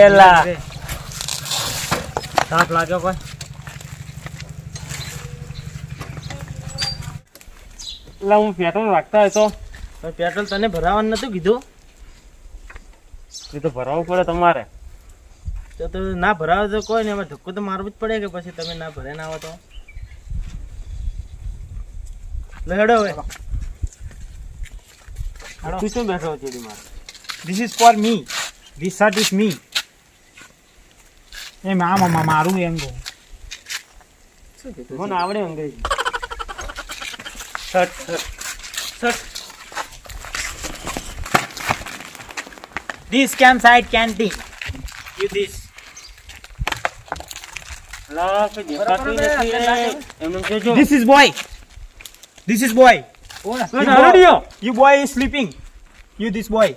લા તાપ લાગ્યો કોઈ લા હું પેટ્રોલ રાખતા હોય તો પેટ્રોલ તને ભરાવાનું નતું કીધું એ તો ભરાવવું પડે તમારે તો ના ભરાવે તો કોઈ નહીં, ધક્કો તો મારવું જ પડે કે પછી તમે ના ભરે ના આવો તો હેડો હવે તું શું બેઠો છે મારે This is for me. This shirt is me. એ મારું એમ કહું. મને આવડે અંગ્રેજી Shirt. This campsite canteen. You this. લા કોઈ દેખાતું નથી એમને જોજો This is boy. This is boy. કોઈ નારડિયો You boy is sleeping. You this boy.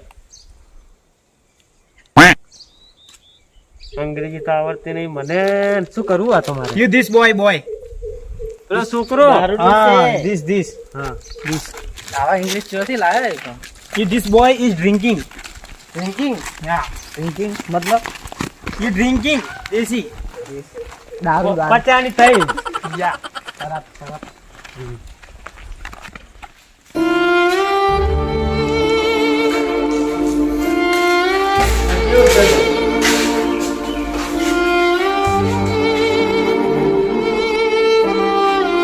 અંગ્રેજી તો આવડતી નહીં મને શું કરવું આ તમારે You this boy. પેલો છોકરો This. હા This. આવા ઇંગ્લિશ ચોથી લાવે તો You this boy is drinking. Drinking Yeah. Drinking મતલબ You drinking. દેશી. દારૂ પચાની થઈ Yeah. ખરાબ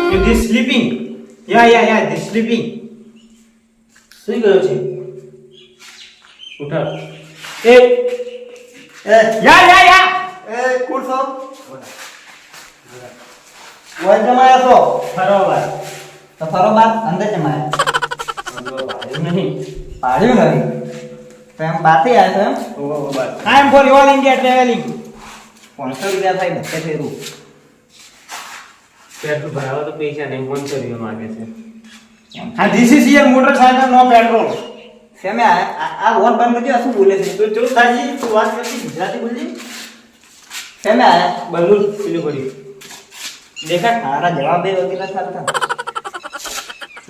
You this sleeping. Yeah. This sleeping. સુઈ ગયો છે ઉઠા Yeah. ખુરશો ઓય જમાયા છો બરોબર તો ફરો બાર અંદર જમાયા નહીં પાડ્યું નથી તો એમ બાથી આવ્યો એમ બરોબર I am for all India traveling. 500 રૂપિયા થાય બધે ફેરું પેટ્રોલ ભરાવા તો પૈસા નહીં મન કર્યું માંગે છે And this is your motorcycle, no petrol. સેમે આ વોટ બંધ કરજો શું બોલે છે તું ચૂપ થાજી, તું વાત કરતી ગુજરાતી બોલજી. સેમે આયા બલૂન પેલું પડ્યું દેખાડ તારા જવાબ બે વગેરે ચાલતા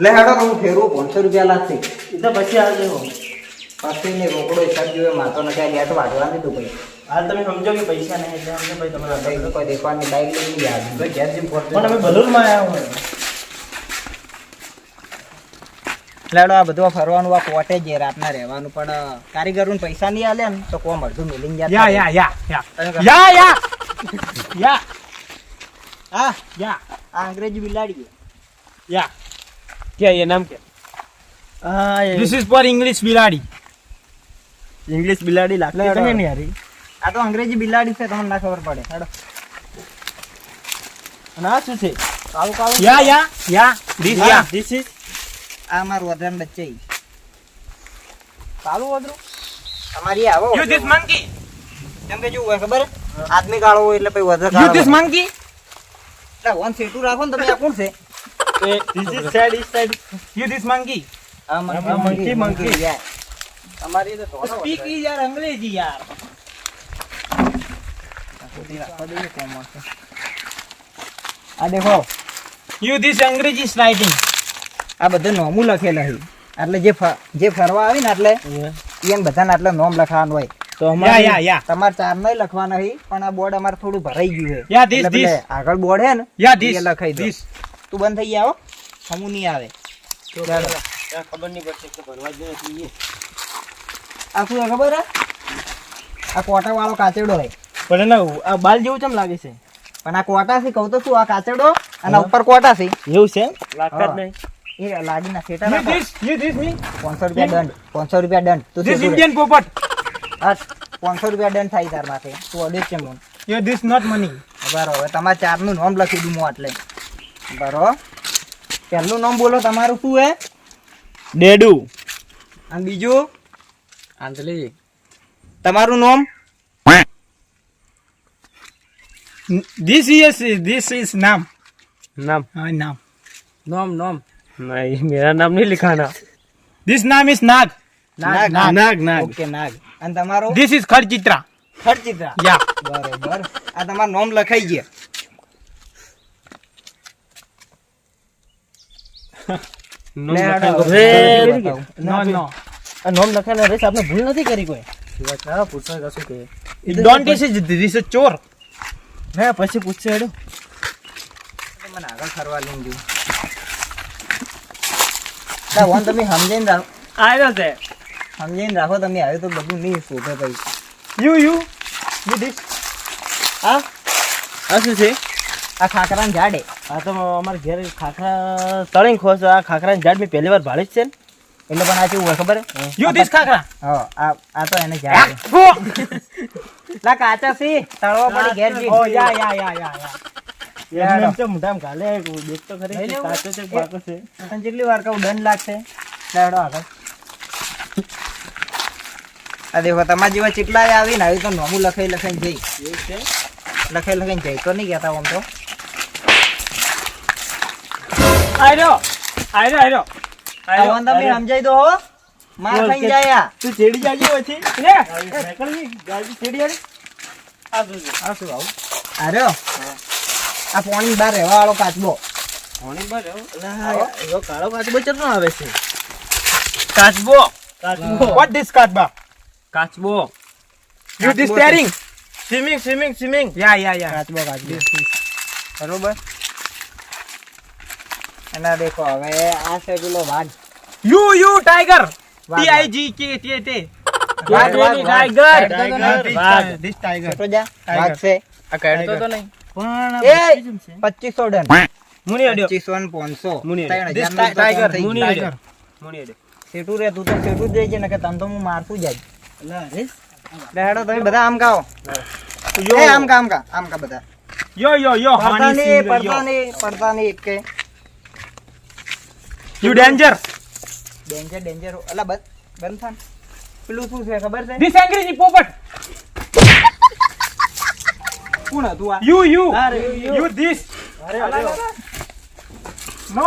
લે હેડો હું ફેરું 500 રૂપિયા લાગશે એ તો પછી આવજે હો. પછી ને રોકડો હિસાબ જોવે માતો ન ક્યાં ગયા તો વાઢવા દીધું ભાઈ હાલ તમે સમજો કે પૈસા નહીં એટલે અમને ભાઈ તમારા ભાઈ કોઈ દેખવાની બાઈક લઈને ગયા ભાઈ ઘેર જેમ પણ અમે બલૂનમાં આવ્યા હોય. લેડો આ બધું ફરવાનું આ કોટે જ રાતના રહેવાનું પણ કારીગરોને પૈસા નહીં આલે ને તો કોમ અડધું મિલિંગ યા હા યા આ અંગ્રેજી બિલાડી યા क्या ये नाम क्या This is for English બિલાડી. ઇંગ્લિશ બિલાડી લે, લાગતી હેડો. તો નહીં હારી આ તો અંગ્રેજી બિલાડી છે તમને ના ખબર પડે હેડો અને આ શું છે? કાળું કાળું યા This is આ મારું વધન બચ્ચે કાળું વાદળું. અમારી આવો You this monkey. કેમ કે જો હોય ખબર આદમી કાળો હોય એટલે પછી વધર You this monkey. એટલે વન સેટું રાખો ને તમે આ કોણ છે This is side. You this monkey. આ monkey. યાર અમારી તો ધોળો Speak યાર અંગ્રેજી યાર. આ દેખો You this અંગ્રેજી writing. આ બધું નોમું લખેલા છે એટલે જે ફરવા આવી ને એટલે એને બધાને એટલે નોમ લખવાનું હોય તો યા તમારે ચાર નહીં લખવાના છે પણ આ બોર્ડ અમારે થોડું ભરાઈ ગયું છે Yeah, this. એટલે પેલે આગળ બોર્ડ હે ને યા એ લખાઈ દો તું બંધ થઈ ગયા હો હમું નહીં આવે ખબર નહીં પડશે કે ભરવા જ નથી આ શું છે ખબર હે આ કોટા વાળો કાચેડો હોય પણ ના આ બાલ જેવું કેમ લાગે છે? પણ આ કોટા છે કહું તો શું આ કાચેડો અને ઉપર કોટા છે એવું છે? લાગતા જ નહીં એ લાડીના સેટા You રાખો this me. 500 રૂપિયા દંડ 500 રૂપિયા દંડ તું This સીધું Indian પોપટ. હા 500 રૂપિયા દંડ થાય તાર માથે તું અડે છે મને You this not money. બરાબર હવે તમારે ચારનું નામ લખી દઉં હું એટલે બરાબર પહેલું નામ બોલો તમારું શું હે ડેડુ. અને બીજું આંધલી તમારું નામ This is નામ. नाम हाँ नाम. નામ नहीं मेरा नाम नहीं लिखाना This નામ is નાગ. नाग ઓકે નાગ અને તમારું This is ખડચિત્રા. ખડચિત્રા યા. બરોબર આ તમારું નામ લખાઈ ગયા नाम લે, लिखाएंगे। હેડો. रे, નો નો. नाम लिखाना रेस आपने भूल नहीं करी कोई पूछा का શું કે ડોન્ટ ધીસ ઇઝ ચોર. હે પછી પૂછશે હેડો. મને આગળ ફરવા લઈને ગયું. ના વન તમે સમજીને રાખો. આવ્યો છે સમજીને રાખો તમે. આવ્યું તો બધું નહીં શોભે ભાઈ. You this. હા આ શું છે? આ ખાખરાનું ઝાડ હે. આ તો અમારા ઘેર ખાખરા તળીને ખોસ. આ ખાખરાનું ઝાડ મેં પહેલી વાર ભાળી જ છે ને. એટલે પણ આ કેવું હોય ખબર હે? You this khakhra. હા આ તો એને ઝાડ હે. લા કાચા સી તળવા પડી ઘેર જી. એમ તો મોઢામાં ઘાલે દેખ તો ખરી લઈ લેવું? કાચો છે કે પાકો છે. તને કેટલી વાર કહું દંડ લાગશે. લેડો આગળ. આ દેખો તમારા જેવા ચીટલા આવીને આવી તો નોમું લખાઈ જઈ. એવું છે? લખાઈ જઈ તો નહીં કહેતા આમ તો. આવ્યો આ વન તમે સમજાઈ દો હો. માર ખાઈને જાય આ. તું ચેડી જાજે પછી. સાયકલની ગાડી ચેડી આડી. આ શું છે? આ શું આવું? આર્યો આ પોણી બહાર રહેવા વાળો કાચબો. હોણી પર આવો. એવો કાળો કાચબો ચરનો આવે છે. કાચબો What this કાચબા? કાચબો You this staring? Swimming. Yeah. કાચબો બરોબર. અને દેખો હવે આ છે પેલો વાઘ. You tiger. વાઘ, TIGKT. વાઘ, વાઘ, વાઘ. વાઘ. This tiger. તો જા વાઘ છે. આ કાઢતો તો નહીં. પણ એ 2500 ડન. મુની અડ્યો. 2500 ને 500. મુની. 3000 This નું તો tiger. થઈ મુની ગયું. અડ્યો. મુની અડે. સેટું રે તું તો સેટું જ જઈ છે ને કે તને તો હું મારતું જાય. અલા રેસ. બેહાડો તમે બધા આમ ગાઓ. Yo. એ આમ કા બધા. Yo. પડતા Honey નહીં, sing પડતા yo. નહીં, પડતા નહીં એક કે. You danger. ડેન્જર અલા બંધ થાન. પેલું શું છે ખબર છે? This angry ની પોપટ. કોણ હતું આ? You this. No.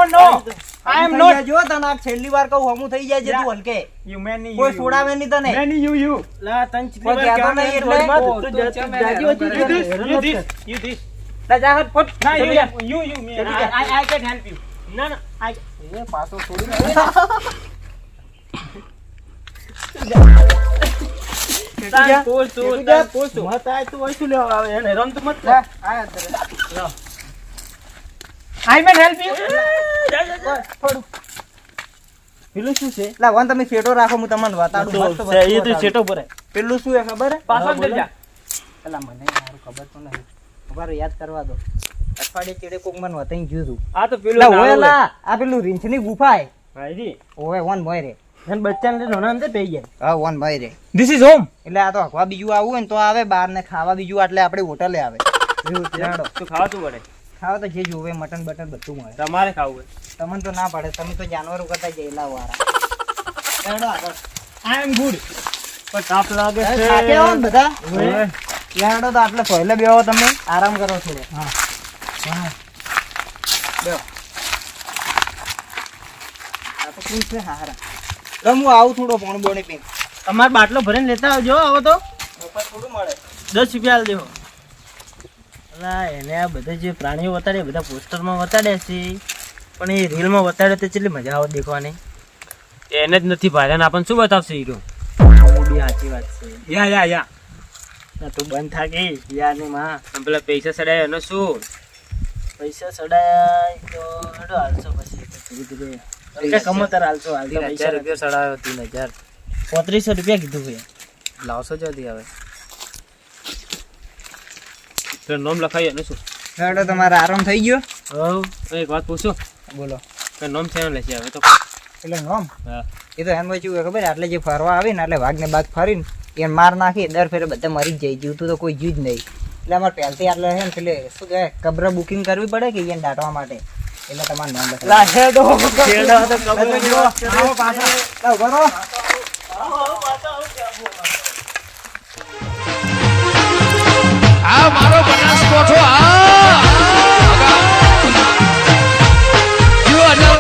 I am થઈ not. જાય જો તને આ છેલ્લી વાર કહું હમું થઈ જાય છે તું હલકે. You many. કોઈ છોડાવે નહીં તને. Many you. લા તન ચીકલી કોઈ કહેતો નહીં એટલે. You this. લા જા હટ ફટ. ના ચલી જા. you me. I can help you. ના I એ પાછો છોડી જા. પોસ્ટ મત આય તું ઓય શું લેવા આવે એને રમ તો મત જા આ તરે. I can help you. થોડું પેલું શું છે? લા વન તમે સેટો રાખો હું તમને બતાડું મસ્ત વસ્તુ એ તો બતાડું. સેટો પર. પેલું શું હે ખબર હે? પાછળ જઈ જા. એલા મને મારું ખબર તો નહીં. ખબર યાદ કરવા દો. અઠવાડિયે ચેડે કોક મને વતાઈ ગયું હતું. આ તો પેલું લા નાળું ઓય લા આ પેલું રીંછની ગુફા હે. ભાઈજી ઓય વન ભાઈ રે. અને બચ્ચાને નોના અંદર પઈ જાય. હા વન ભાઈ રે. This is home. એટલે આ તો હકવા બીજું આવું હોય ને તો આવે બહાર ને ખાવા બીજું એટલે આપણે હોટલે આવે. એવું છે. હેડો. તું ખાવાતું પડે. ખાવા તો જે જોવે મટન બટન બધું મળે. તમારે ખાવું હોય. તમને તો ના પડે તમે તો જાનવરો કરતા જેલા વાળા. હેડો આગળ. I am good. પણ તાપ લાગે છે. થાકે આવો ને બધા. ઓય. હેડો તો આટલે પહેલે બેહો તમે આરામ કરો થોડો. હા. બેહો. આ તો શું છે હારા. રમું આવું થોડો પોણ બોણી પીને. તમાર બાટલો ભરીને લેતા આવજો હવે તો. ઉપર થોડું મળે. 10 રૂપિયા આલ દેવો. અલા એને આ બધા જે પ્રાણીઓ વતાડે બધા પોસ્ટરમાં વતાડે છે પણ એ રીલમાં વતાડે તો કેટલી મજા આવે દેખવાની. એને જ નથી ભાઈ આપણને શું બતાવશે હીરો. બી સાચી વાત છે. યા ના તું બંધ થાકી યાર ની માં. અને પેલા પૈસા સડાય એનો શું? પૈસા સડાય તો હેડો હાલશો પછી ધીરે ધીરે કમો તાર હાલશો હાલતો 3000 પૈસા રૂપિયા સડાયો. 3000 3500 રૂપિયા કીધું ભાઈ. લાવશો જલ્દી હવે. પેલું નામ લખાય એનું શું? હેડો તમારે આરામ થઈ ગયો. હવ એક વાત પૂછું. બોલો. કે નામ છે ને લેશે હવે તો. એટલે નોમ હા. એ તો એમ શું ખબર આટલે જે ફરવા આવી ને એટલે વાઘ ને બાગ ફરીને એને માર નાખી દર ફેરે બધા મરી જ જાય. જીવતું તો કોઈ જીવ જ નહીં. એટલે અમારે પહેલથી આટલે છે ને પેલે શું કહેવાય કબ્ર બુકિંગ કરવી પડે કે એને દાટવા માટે. એટલે તમારે નામ લખાય. લા હેડો હેડો તો કબર આવો પાછળ. લા ઉભા રહો. આ મારો બનાસકોઠો આ